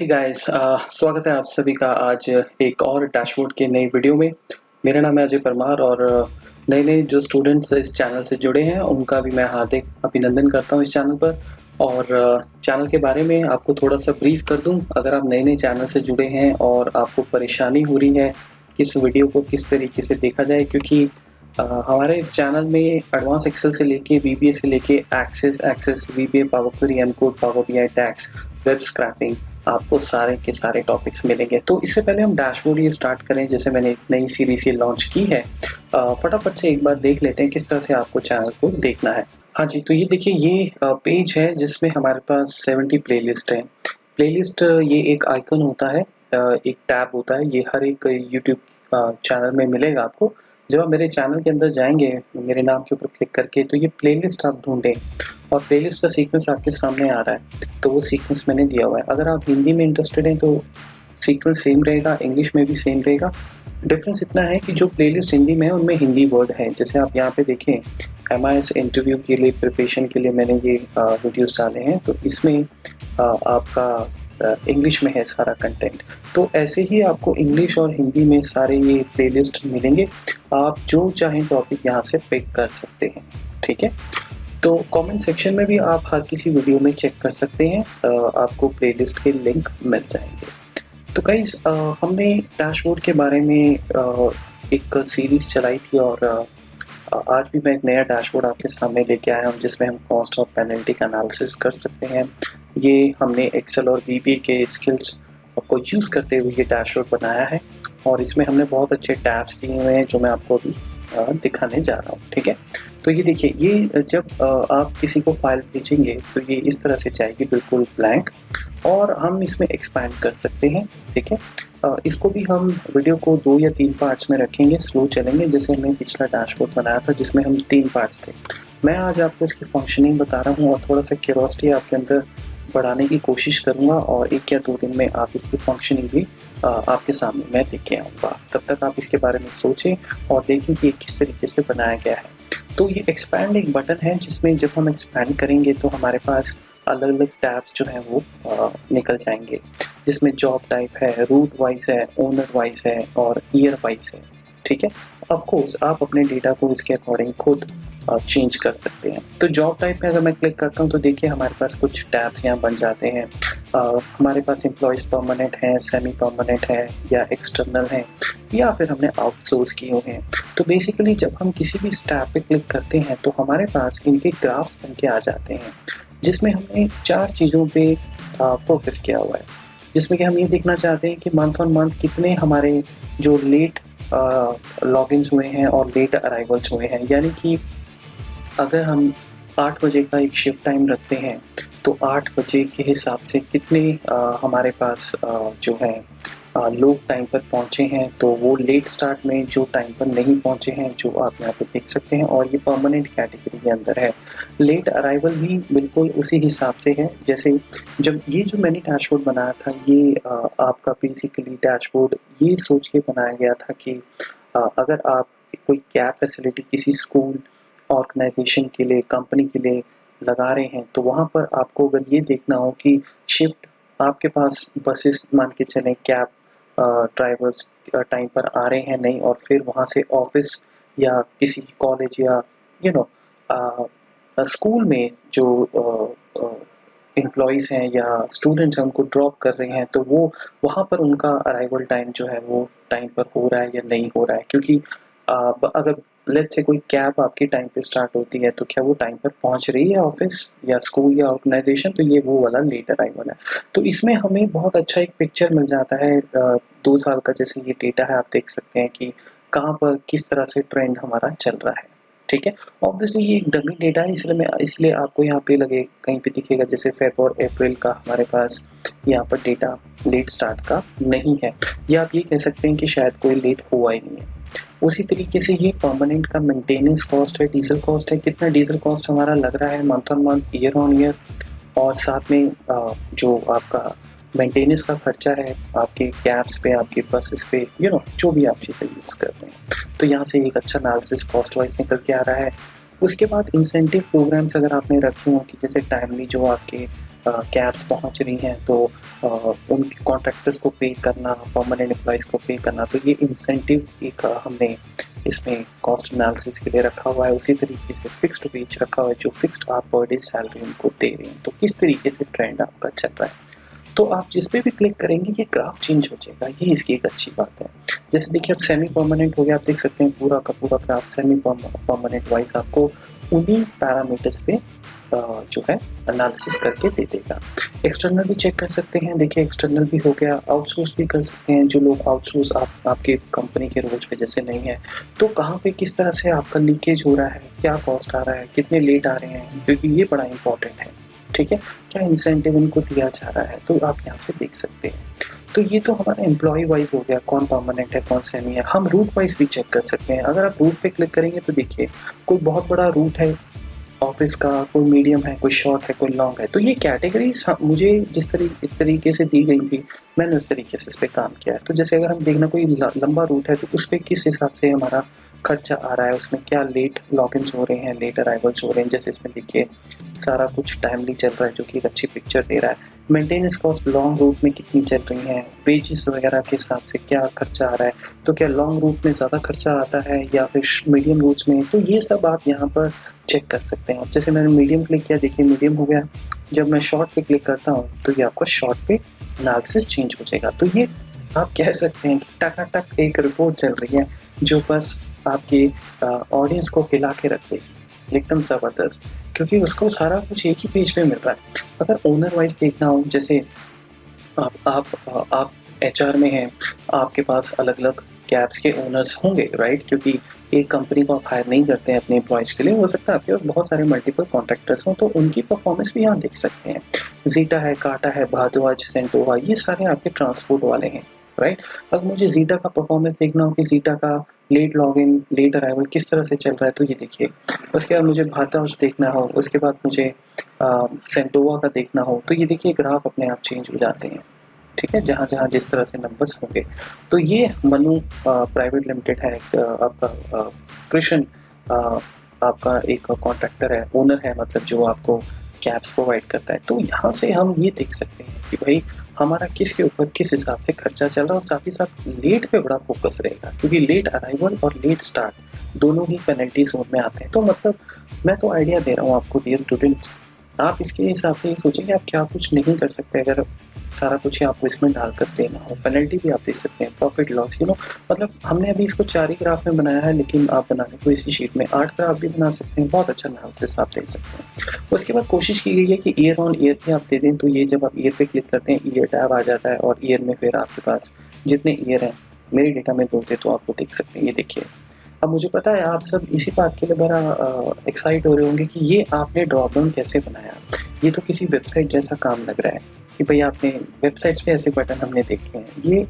जी guys, स्वागत है आप सभी का आज एक और डैशबोर्ड के नई वीडियो में। मेरा नाम है अजय परमार और नए-नए जो स्टूडेंट्स इस चैनल से जुड़े हैं उनका भी मैं हार्दिक अभिनंदन करता हूं इस चैनल पर। और चैनल के बारे में आपको थोड़ा-सा ब्रीफ कर दूं। अगर आप नए-नए चैनल से जुड़े हैं और आपको परेशानी हो रही है किस वीडियो को किस तरीके से देखा जाए, क्योंकि हमारे इस चैनल में एडवांस एक्सेल से लेके VBA से लेके access, VBA PowerQuery, encode, Power BI tags, web scraping, आपको सारे के सारे टॉपिक्स मिलेंगे। तो इससे पहले हम डैशबोर्ड ये स्टार्ट करें, जैसे मैंने एक नई सीरीज ये लॉन्च की है, फटाफट से एक बार देख लेते हैं किस तरह से आपको चैनल को देखना है। हाँ जी, तो ये देखिए, ये पेज है जिसमें हमारे पास 70 प्लेलिस्ट है। प्लेलिस्ट ये एक आइकन होता है, एक टैब होता है, ये हर एक यूट्यूब चैनल में मिलेगा आपको। जब आप मेरे चैनल के अंदर जाएंगे मेरे नाम के ऊपर क्लिक करके, तो ये प्लेलिस्ट आप ढूंढें और प्लेलिस्ट का सीक्वेंस आपके सामने आ रहा है, तो वो सीक्वेंस मैंने दिया हुआ है। अगर आप हिंदी में इंटरेस्टेड हैं तो सीक्वेंस सेम रहेगा, इंग्लिश में भी सेम रहेगा। डिफरेंस इतना है कि जो प्लेलिस्ट हिंदी में है उनमें हिंदी वर्ड है। जैसे आप यहाँ पे देखें, MIS इंटरव्यू के लिए प्रिपरेशन के लिए मैंने ये वीडियोस डाले हैं, तो इसमें आपका इंग्लिश में है सारा कंटेंट। तो ऐसे ही आपको इंग्लिश और हिंदी में सारे ये प्लेलिस्ट मिलेंगे। आप जो चाहें टॉपिक यहाँ से पिक कर सकते हैं, ठीक है। तो कमेंट सेक्शन में भी आप हर किसी वीडियो में चेक कर सकते हैं, आपको प्लेलिस्ट के लिंक मिल जाएंगे। तो गाइस, हमने डैशबोर्ड के बारे में एक सीरीज चलाई थी और आज भी मैं एक नया डैशबोर्ड आपके सामने लेके आया हूँ जिसमें हम कॉस्ट और पेनल्टी का एनालिसिस कर सकते हैं। ये हमने एक्सेल और VBA के स्किल्स को यूज़ करते हुए ये डैशबोर्ड बनाया है और इसमें हमने बहुत अच्छे टैब्स दिए हुए हैं जो मैं आपको अभी दिखाने जा रहा हूँ, ठीक है। तो ये देखिए, ये जब आप किसी को फाइल भेजेंगे तो ये इस तरह से जाएगी, बिल्कुल ब्लैंक, और हम इसमें एक्सपैंड कर सकते हैं, ठीक है। इसको भी हम वीडियो को 2 या 3 पार्ट्स में रखेंगे, स्लो चलेंगे, जैसे हमने पिछला डैशबोर्ड बनाया था जिसमें हम 3 पार्ट्स थे। मैं आज आपको इसकी फंक्शनिंग बता रहा हूँ और थोड़ा सा क्यूरियोसिटी आपके अंदर बढ़ाने की कोशिश करूँगा और 1 या 2 दिन में आप इसकी फंक्शनिंग भी आपके सामने मैं लेके आऊँगा। तब तक आप इसके बारे में सोचें और देखें कि किस तरीके से बनाया गया है। तो ये एक्सपैंड एक बटन है जिसमें जब हम एक्सपैंड करेंगे तो हमारे पास अलग अलग टैब्स जो हैं वो निकल जाएंगे, जिसमें जॉब टाइप है, रूट वाइज है, ओनर वाइज है और ईयर वाइज है, ठीक है। ऑफ कोर्स आप अपने डेटा को इसके अकॉर्डिंग खुद चेंज कर सकते हैं। तो जॉब टाइप में अगर मैं क्लिक करता हूं तो देखिए हमारे पास कुछ टैब्स यहाँ बन जाते हैं। हमारे पास एम्प्लॉयज़ परमानेंट है, सेमी परमानेंट है या एक्सटर्नल है या फिर हमने आउटसोर्स किए हुए हैं। तो बेसिकली जब हम किसी भी टैब पे क्लिक करते हैं तो हमारे पास इनके ग्राफ्स बन के आ जाते हैं, जिसमें हमने 4 चीज़ों पे फोकस किया हुआ है, जिसमें कि हम ये देखना चाहते हैं कि मंथ ऑन मंथ कितने हमारे जो लेट लॉगिन्स हुए हैं और लेट अराइवल्स हुए हैं। यानी कि अगर हम 8 बजे का एक शिफ्ट टाइम रखते हैं तो 8 बजे के हिसाब से कितने हमारे पास जो है लोग टाइम पर पहुंचे हैं, तो वो लेट स्टार्ट में जो टाइम पर नहीं पहुंचे हैं, जो आप यहाँ पे देख सकते हैं, और ये परमानेंट कैटेगरी के अंदर है। लेट अराइवल भी बिल्कुल उसी हिसाब से है। जैसे जब ये जो मैंने डैशबोर्ड बनाया था, ये आपका बेसिकली डैशबोर्ड ये सोच के बनाया गया था कि अगर आप कोई कैब फैसिलिटी किसी स्कूल, ऑर्गेनाइजेशन के लिए, कंपनी के लिए लगा रहे हैं, तो वहाँ पर आपको अगर ये देखना हो कि शिफ्ट आपके पास बसेस मान के चलें, कैब ड्राइवर्स टाइम पर आ रहे हैं नहीं, और फिर वहाँ से ऑफिस या किसी कॉलेज या स्कूल में जो एम्प्लॉयज़ हैं या स्टूडेंट्स हैं उनको ड्रॉप कर रहे हैं, तो वो वहाँ पर उनका अराइवल टाइम जो है वो टाइम पर हो रहा है या नहीं हो रहा है। क्योंकि अगर लेट्स से कोई कैब आपके टाइम पे स्टार्ट होती है तो क्या वो टाइम पर पहुंच रही है ऑफिस या स्कूल या ऑर्गेनाइजेशन, तो ये वो वाला लेट अराइवल है। तो इसमें हमें बहुत अच्छा एक पिक्चर मिल जाता है। 2 साल का जैसे ये डेटा है, आप देख सकते हैं कि कहाँ पर किस तरह से ट्रेंड हमारा चल रहा है, ठीक है। ऑब्वियसली ये एक डमी डेटा है, इसलिए आपको यहाँ पे लगे कहीं पे दिखेगा जैसे फेब और अप्रैल का हमारे पास यहाँ पर डेटा लेट स्टार्ट का नहीं है, या आप ये कह सकते हैं कि शायद कोई लेट हुआ ही नहीं है। उसी तरीके से ये परमानेंट का मेंटेनेंस कॉस्ट है, डीजल कॉस्ट है, कितना डीजल कॉस्ट हमारा लग रहा है month on month, year on year, और साथ में जो आपका मेंटेनेंस का खर्चा है आपके कैब्स पे, आपके बसेस पे, जो भी आप चीज़ें यूज़ कर रहे हैं। तो यहाँ से एक अच्छा एनालिसिस कॉस्ट वाइज निकल के आ रहा है। उसके बाद इंसेंटिव प्रोग्राम्स अगर आपने रखे हों कि जैसे टाइमली जो आपके कैब्स पहुंच रही हैं तो उनके कॉन्ट्रैक्टर्स को पे करना, परमानेंट एम्प्लॉइज़ को पे करना, तो ये इंसेंटिव एक हमने इसमें कॉस्ट एनालिसिस के लिए रखा हुआ है। उसी तरीके से फिक्स्ड वेज रखा हुआ है, जो फिक्स्ड आप पर डे सैलरी उनको दे रहे हैं, तो किस तरीके से ट्रेंड आपका चल रहा है। तो आप जिस पे भी क्लिक करेंगे ये ग्राफ चेंज हो जाएगा, ये इसकी एक अच्छी बात है। जैसे देखिए अब सेमी परमानेंट हो गया, आप देख सकते हैं पूरा का पूरा ग्राफ सेमी परमानेंट वाइज आपको उन्हीं पैरामीटर्स पे जो है एनालिसिस करके दे देगा। एक्सटर्नल भी चेक कर सकते हैं, देखिए एक्सटर्नल भी हो गया, आउटसोर्स भी कर सकते हैं। जो लोग आउटसोर्स आपके कंपनी के रोज पे जैसे नहीं है, तो कहाँ पे किस तरह से आपका लीकेज हो रहा है, क्या कॉस्ट आ रहा है, कितने लेट आ रहे हैं, क्योंकि ये बड़ा इंपॉर्टेंट है, ठीक है। क्या इंसेंटिव उनको दिया जा रहा है, तो आप यहाँ से देख सकते हैं। तो ये तो हमारा एम्प्लॉय वाइज हो गया, कौन परमानेंट है कौन सेमी है। हम रूट वाइज भी चेक कर सकते हैं। अगर आप रूट पे क्लिक करेंगे तो देखिए कोई बहुत बड़ा रूट है ऑफिस का, कोई मीडियम है, कोई शॉर्ट है, कोई लॉन्ग है, तो ये कैटेगरी मुझे जिस तरीके से दी गई थी मैंने उस तरीके से इस पर काम किया है। तो जैसे अगर हम देखना कोई लंबा रूट है तो उस पर किस हिसाब से हमारा खर्चा आ रहा है, उसमें क्या लेट लॉगिन्स हो रहे हैं, लेट अराइवल्स हो रहे हैं। जैसे इसमें देखिए सारा कुछ टाइमली चल रहा है, जो कि एक अच्छी पिक्चर दे रहा है। मेंटेनेंस कॉस्ट लॉन्ग रूट में कितनी चल रही हैं, वेजेस वगैरह के हिसाब से क्या खर्चा आ रहा है, तो क्या लॉन्ग रूट में ज़्यादा खर्चा आता है या फिर मीडियम रूट्स में, तो ये सब आप यहाँ पर चेक कर सकते हैं। जैसे मैंने मीडियम क्लिक किया, देखिए मीडियम हो गया। जब मैं शॉर्ट पे क्लिक करता हूँ तो ये आपका शॉर्ट पे एनालिसिस चेंज हो जाएगा। तो ये आप कह सकते हैं कि टकाटक एक रिपोर्ट चल रही है जो बस आपके ऑडियंस को हिला के रख देगी, एकदम ज़बरदस्त, क्योंकि उसको सारा कुछ एक ही पेज पे मिल रहा है। अगर ओनर वाइज देखना हो, जैसे आप एचआर में हैं, आपके पास अलग अलग कैब्स के ओनर्स होंगे, राइट, क्योंकि एक कंपनी को आप हायर नहीं करते हैं अपने एम्प्लॉयज़ के लिए, हो सकता है आपके पास बहुत सारे मल्टीपल कॉन्ट्रैक्टर्स हों, तो उनकी परफॉर्मेंस भी यहाँ देख सकते हैं। जीटा है, काटा है, भारद्वाज, सेंटोवा, ये सारे आपके ट्रांसपोर्ट वाले हैं, राइट। अगर मुझे जीटा का परफॉर्मेंस देखना हो कि जीटा का लेट लॉगिन, लेट अराइवल किस तरह से चल रहा है, तो ये देखिए। उसके बाद मुझे भारद्वाज देखना हो, उसके बाद मुझे सेंटोवा का देखना हो, तो ये देखिए ग्राफ अपने आप चेंज हो जाते हैं, ठीक है, जहाँ जहाँ जिस तरह से नंबर्स होंगे। तो ये मनु प्राइवेट लिमिटेड है, आपका कृष्ण आपका एक कॉन्ट्रैक्टर है, ओनर है, मतलब जो आपको कैब्स प्रोवाइड करता है। तो यहाँ से हम ये देख सकते हैं कि भाई हमारा किसके ऊपर किस हिसाब से खर्चा चल रहा है, और साथ ही साथ लेट पे बड़ा फोकस रहेगा, क्योंकि लेट अराइवल और लेट स्टार्ट दोनों ही पेनल्टी जोन में आते हैं। तो मतलब मैं तो आइडिया दे रहा हूँ आपको, डियर स्टूडेंट्स, आप इसके हिसाब से ये सोचेंगे आप क्या कुछ नहीं कर सकते अगर सारा कुछ ही आपको इसमें डालकर देना हो। पेनल्टी भी आप दे सकते हैं, प्रॉफिट लॉस, मतलब हमने अभी इसको 4 ही ग्राफ में बनाया है, लेकिन आप बनाने को इसी शीट में 8 ग्राफ भी बना सकते हैं। बहुत अच्छा एनालिसिस आप दे सकते हैं। उसके बाद कोशिश की गई है कि ईयर ऑन ईयर भी आप दे दें, तो ये जब आप ईयर पे क्लिक करते हैं ईयर टैब आ जाता है, और ईयर में फिर आपके पास जितने ईयर हैं, मेरे डेटा में 2 थे तो आपको देख सकते हैं। ये देखिए, अब मुझे पता है आप सब इसी बात के लिए बड़ा एक्साइट हो रहे होंगे कि ये आपने ड्रॉप डाउन कैसे बनाया। ये तो किसी वेबसाइट जैसा काम लग रहा है कि भाई आपने वेबसाइट्स पे ऐसे बटन हमने देखे हैं। ये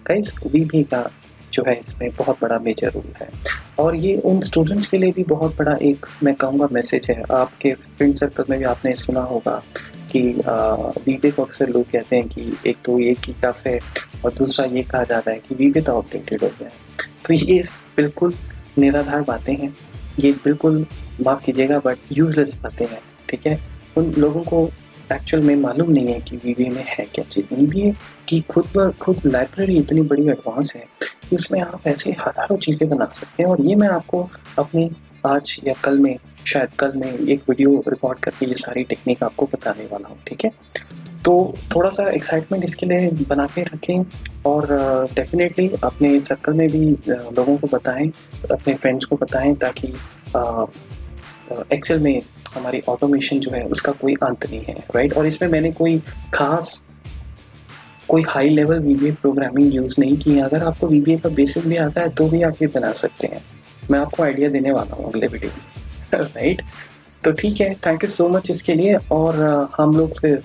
गाइस VBA का जो है इसमें बहुत बड़ा मेजर रोल है, और ये उन स्टूडेंट्स के लिए भी बहुत बड़ा एक मैं कहूँगा मैसेज है। आपके फ्रेंड सर्कल में भी आपने सुना होगा कि VBA को अक्सर लोग कहते हैं कि एक तो ये की टफ है, और दूसरा ये कहा जाता है कि VBA तो अपडेटेड हो गया है। तो ये बिल्कुल निराधार बातें हैं, ये बिल्कुल माफ़ कीजिएगा बट यूजलेस बातें हैं, ठीक है। उन लोगों को एक्चुअल में मालूम नहीं है कि VBA में है क्या चीज़। VBA की खुद लाइब्रेरी इतनी बड़ी एडवांस है कि उसमें आप ऐसे हज़ारों चीज़ें बना सकते हैं, और ये मैं आपको अपनी आज या कल में, शायद कल में एक वीडियो रिकॉर्ड करके ये सारी टेक्निक आपको बताने वाला हूँ, ठीक है। तो थोड़ा सा एक्साइटमेंट इसके लिए बना के रखें, और डेफिनेटली अपने सर्कल में भी लोगों को बताएं, अपने फ्रेंड्स को बताएं, ताकि एक्सेल में हमारी ऑटोमेशन जो है उसका कोई अंत नहीं है, राइट। और इसमें मैंने कोई high level VBA programming use नहीं की है। अगर आपको VBA का बेसिक भी आता है तो भी आप ये बना सकते हैं। मैं आपको आइडिया देने वाला हूँ अगले वीडियो में, राइट। तो ठीक है, थैंक यू सो मच इसके लिए, और हम लोग फिर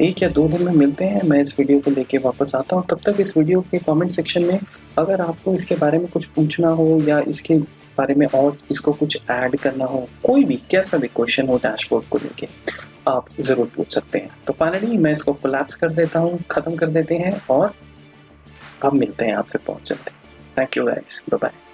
1 या 2 दिन में मिलते हैं। मैं इस वीडियो को लेके वापस आता हूँ। तब तक इस वीडियो के कमेंट सेक्शन में अगर आपको इसके बारे में कुछ पूछना हो, या इसके बारे में और इसको कुछ ऐड करना हो, कोई भी कैसा भी क्वेश्चन हो डैशबोर्ड को लेके, आप ज़रूर पूछ सकते हैं। तो फाइनली मैं इसको कोलैप्स कर देता हूँ, ख़त्म कर देते हैं, और अब मिलते हैं आपसे बहुत जल्दी। Thank you guys, bye bye.